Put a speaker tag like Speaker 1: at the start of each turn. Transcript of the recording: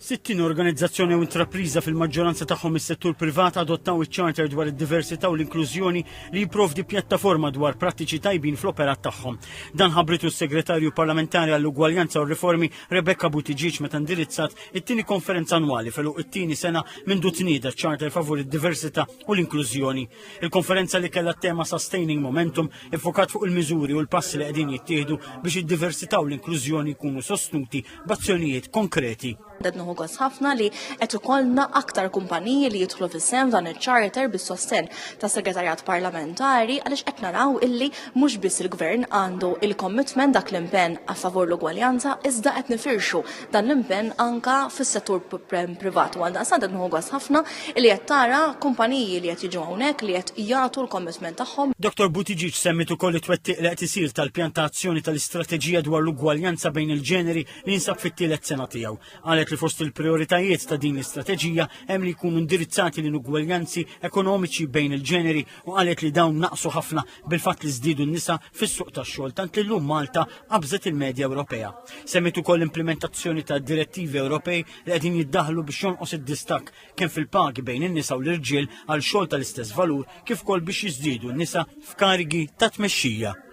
Speaker 1: 60 organizzazzjoni u intrapriża fil-maġġoranza tagħhom is-settur privat adottaw iċ-charter dwar id-diversità u l-inklużjoni li jipprovdi pjattaforma dwar prattiċi tajbin fl-operat tagħhom. Dan ħabritu s-Segretarju Parlamentari għall-Ugwaljanza u r-Riformi Rebecca Buttigieg meta indirizzat it-tieni konferenza annwali feluq it-tieni sena minn tnieda charter favur id-diversità u l-inklużjoni. Il-konferenza li kellha tema Sustaining Momentum iffokat fuq il-miżuri u l-passi li qegħdin jittieħdu biex id-diversità u l-inklużjoni jkunu sostnuti b'azzjonijiet konkreti.
Speaker 2: Nħu gost ħafna li qed ikollna aktar kumpaniji li jidħlu fis-sehem dan iċ-charter bis-sostenn tas segretarjat parlamentari għaliex qed naraw illi mhux biss il-gvern għandu il-commitment dak l-impenn a favur l-ugwaljanza iżda qed nifirxu dan l-impenn anka fis-settur privat. Għal daqstant qed nħu gost ħafna li qed tara kumpaniji li qed jiġu hawnhekk li qed jagħtu l-commitment tagħhom.
Speaker 1: Dr. Buttigieg semmit ukoll it-twettiq li qed isir tal-pjantazzjoni tal-istrateġija dwar l-ugwaljanza bejn il-ġeneri li jinsab fit-tielet sena tiegħu. Li fost il-prioritajiet ta' din l-istrateġija hemm li jkunu indirizzati l-ugwaljanzi ekonomiċi bejn il-ġeneri u qalet li dawn naqsu ħafna bil-fatt li żdiedu n-nisa fis-suq tax-xogħol tant li llum Malta qabżet il-medja Ewropea. Semmit ukoll l-implementazzjoni ta' direttivi Ewropej li qegħdin jiddaħħlu biex jonqos id-distakk kemm fil-pagi bejn in-nisa u l-irġiel għal xogħol tal-istess valur kif ukoll biex jiżdiedu n-nisa f'karigi ta' tmexxija.